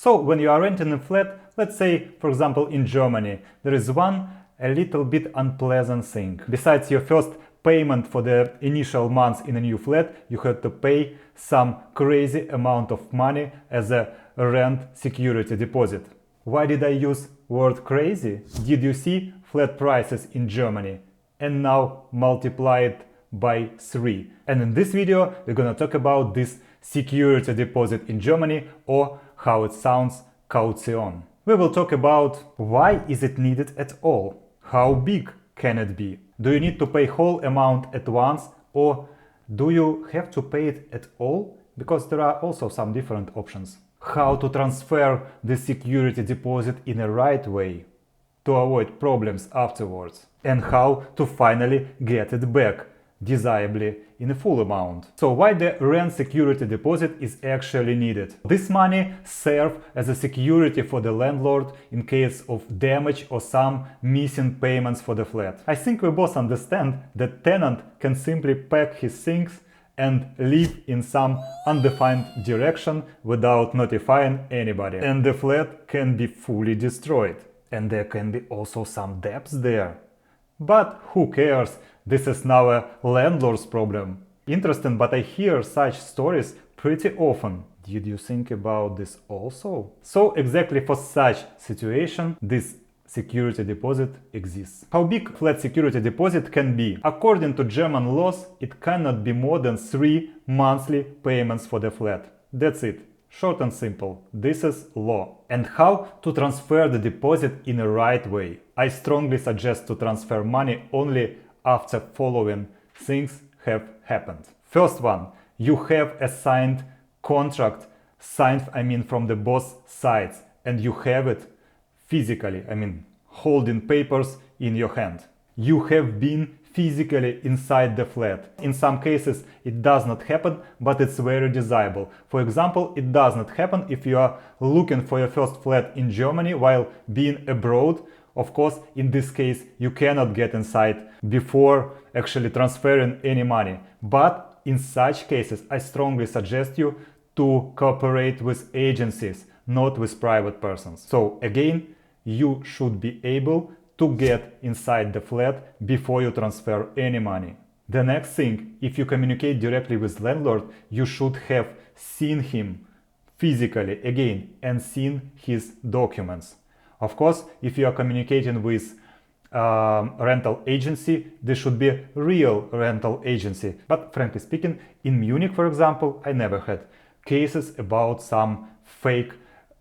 So when you are renting a flat, let's say, for example, in Germany, there is one a little bit unpleasant thing. Besides your first payment for the initial months in a new flat, you had to pay some crazy amount of money as a rent security deposit. Why did I use word crazy? Did you see flat prices in Germany and now multiply it by 3? And in this video we're gonna talk about this security deposit in Germany, or how it sounds, Kaution. We will talk about why is it needed at all? How big can it be? Do you need to pay whole amount at once, or do you have to pay it at all? Because there are also some different options. How to transfer the security deposit in a right way to avoid problems afterwards, and how to finally get it back desirably in a full amount. So why the rent security deposit is actually needed? This money serves as a security for the landlord in case of damage or some missing payments for the flat. I think we both understand that tenant can simply pack his things and leave in some undefined direction without notifying anybody. And the flat can be fully destroyed. And there can be also some debts there. But who cares? This is now a landlord's problem. Interesting, but I hear such stories pretty often. Did you think about this also? So exactly for such situation, this security deposit exists. How big flat security deposit can be? According to German laws, it cannot be more than 3 monthly payments for the flat. That's it. Short and simple. This is law. And how to transfer the deposit in a right way? I strongly suggest to transfer money only after following things have happened. First one, you have a signed contract, signed from the both sides, and you have it physically, holding papers in your hand. You have been physically inside the flat. In some cases it does not happen, but it's very desirable. For example, it does not happen if you are looking for your first flat in Germany while being abroad. Of course, in this case you cannot get inside before actually transferring any money. But in such cases I strongly suggest you to cooperate with agencies, not with private persons. So again, you should be able to get inside the flat before you transfer any money. The next thing, if you communicate directly with landlord, you should have seen him physically again and seen his documents. Of course, if you are communicating with rental agency, this should be a real rental agency. But frankly speaking, in Munich, for example, I never had cases about some fake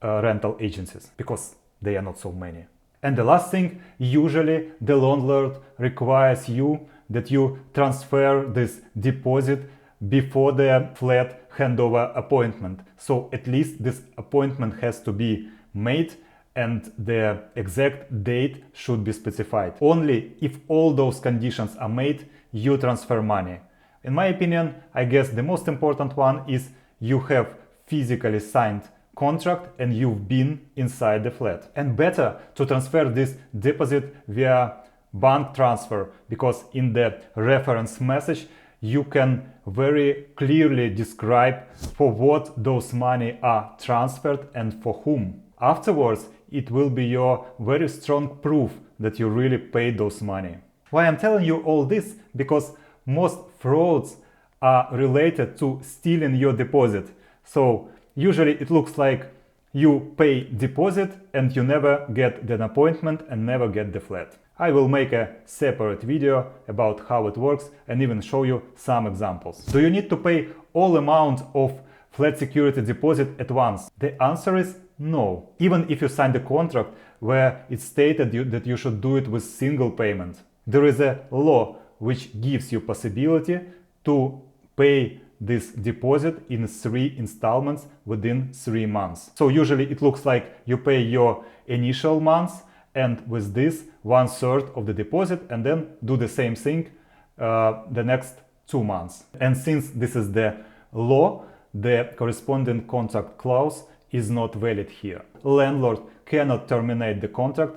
rental agencies, because they are not so many. And the last thing, usually the landlord requires you that you transfer this deposit before the flat handover appointment. So at least this appointment has to be made and the exact date should be specified. Only if all those conditions are made, you transfer money. In my opinion, I guess the most important one is you have physically signed contract and you've been inside the flat. And better to transfer this deposit via bank transfer, because in the reference message you can very clearly describe for what those money are transferred and for whom. Afterwards, it will be your very strong proof that you really paid those money. Why I'm telling you all this? Because most frauds are related to stealing your deposit. So usually it looks like you pay deposit and you never get an appointment and never get the flat. I will make a separate video about how it works and even show you some examples. Do you need to pay all amount of flat security deposit at once? The answer is no. Even if you signed a contract where it stated that you should do it with single payment. There is a law which gives you possibility to pay this deposit in 3 installments within 3 months. So usually it looks like you pay your initial months and with this 1/3 of the deposit, and then do the same thing the next 2 months. And since this is the law, the corresponding contract clause is not valid here. Landlord cannot terminate the contract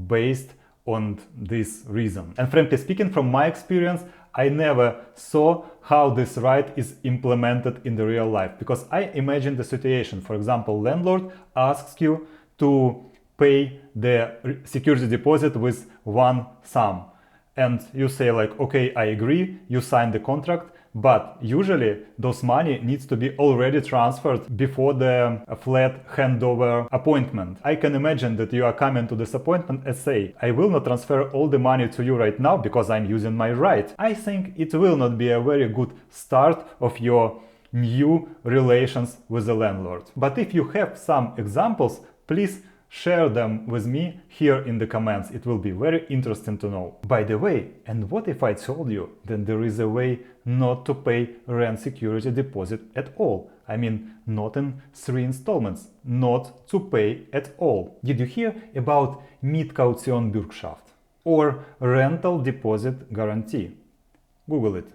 based on this reason. And frankly speaking, from my experience, I never saw how this right is implemented in the real life, because I imagine the situation. For example, landlord asks you to pay the security deposit with one sum, and you say like, okay, I agree, you sign the contract, but usually those money needs to be already transferred before the flat handover appointment. I can imagine that you are coming to this appointment and say, I will not transfer all the money to you right now because I'm using my right. I think it will not be a very good start of your new relations with the landlord. But if you have some examples, please share them with me here in the comments. It will be very interesting to know. By the way, and what if I told you that there is a way not to pay rent security deposit at all? I mean, not in 3 installments, not to pay at all. Did you hear about Miete Kaution Bürgschaft or rental deposit guarantee? Google it.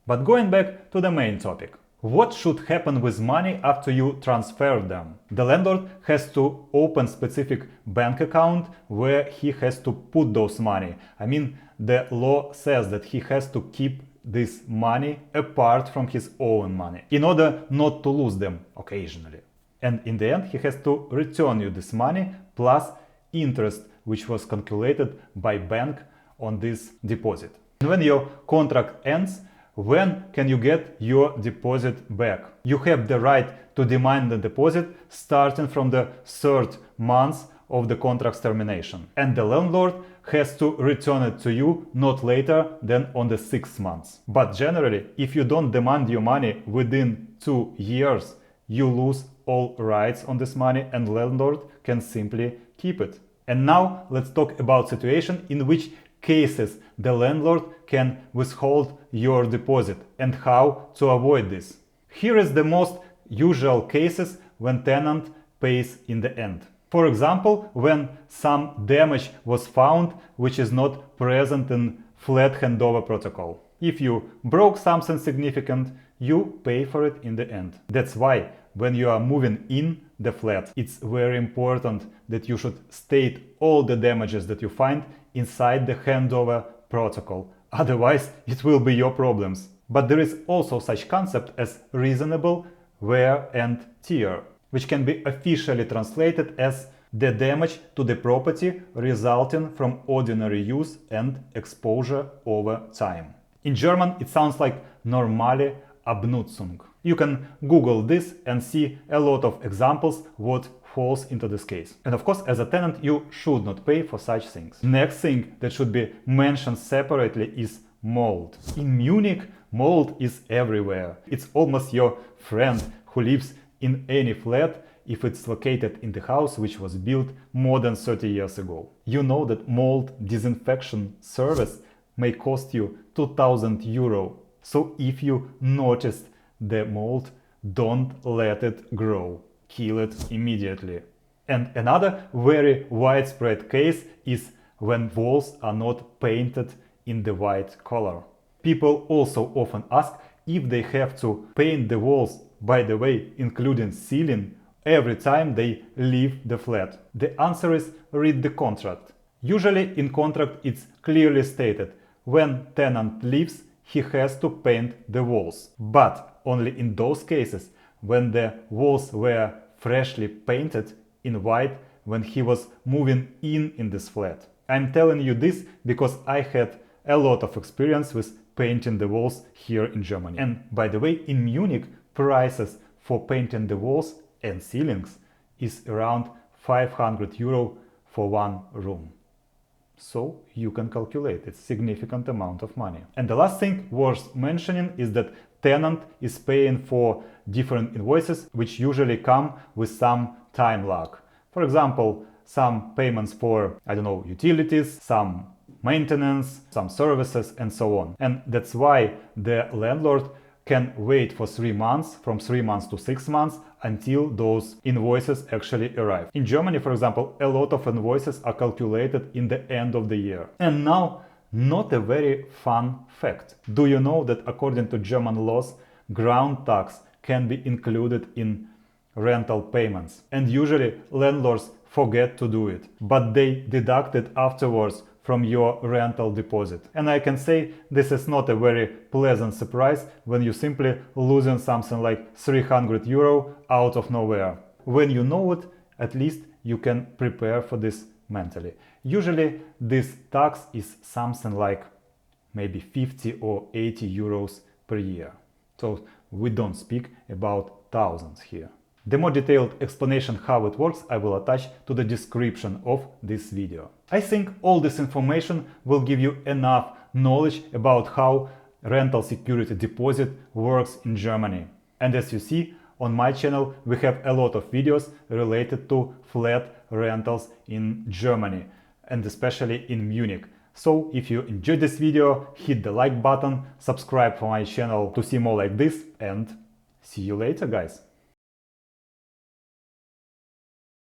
But going back to the main topic. What should happen with money after you transfer them? The landlord has to open specific bank account where he has to put those money. I mean, the law says that he has to keep this money apart from his own money in order not to lose them occasionally. And in the end, he has to return you this money plus interest, which was calculated by bank on this deposit. And when your contract ends, when can you get your deposit back? You have the right to demand the deposit starting from the 3rd month of the contract's termination. And the landlord has to return it to you not later than on the 6th month. But generally, if you don't demand your money within 2 years, you lose all rights on this money and landlord can simply keep it. And now let's talk about situation in which cases the landlord can withhold your deposit and how to avoid this. Here is the most usual cases when tenant pays in the end. For example, when some damage was found which is not present in flat handover protocol. If you broke something significant, you pay for it in the end. That's why when you are moving in the flat, it's very important that you should state all the damages that you find inside the handover protocol. Otherwise, it will be your problems. But there is also such concept as reasonable wear and tear, which can be officially translated as the damage to the property resulting from ordinary use and exposure over time. In German, it sounds like normale Abnutzung. You can Google this and see a lot of examples what falls into this case. And of course, as a tenant, you should not pay for such things. Next thing that should be mentioned separately is mold. In Munich, mold is everywhere. It's almost your friend who lives in any flat if it's located in the house which was built more than 30 years ago. You know that mold disinfection service may cost you 2,000 euro. So if you noticed the mold, don't let it grow. Kill it immediately. And another very widespread case is when walls are not painted in the white color. People also often ask if they have to paint the walls, by the way, including ceiling, every time they leave the flat. The answer is read the contract. Usually in contract it's clearly stated when tenant leaves, he has to paint the walls. But only in those cases when the walls were freshly painted in white when he was moving in this flat. I'm telling you this because I had a lot of experience with painting the walls here in Germany. And by the way, in Munich, prices for painting the walls and ceilings is around 500 euro for one room. So you can calculate, it's a significant amount of money. And the last thing worth mentioning is that tenant is paying for different invoices which usually come with some time lag. For example, some payments for, utilities, some maintenance, some services and so on. And that's why the landlord can wait for 3 months, from 3 months to 6 months, until those invoices actually arrive. In Germany, for example, a lot of invoices are calculated in the end of the year. And now, not a very fun fact. Do you know that according to German laws, ground tax can be included in rental payments? And usually landlords forget to do it, but they deduct it afterwards from your rental deposit. And I can say this is not a very pleasant surprise when you simply losing something like 300 euro out of nowhere. When you know it, at least you can prepare for this mentally. Usually this tax is something like maybe 50 or 80 euros per year. So we don't speak about thousands here. The more detailed explanation how it works I will attach to the description of this video. I think all this information will give you enough knowledge about how rental security deposit works in Germany. And as you see, on my channel we have a lot of videos related to flat rentals in Germany, and especially in Munich. So if you enjoyed this video, hit the like button, subscribe for my channel to see more like this, and see you later, guys!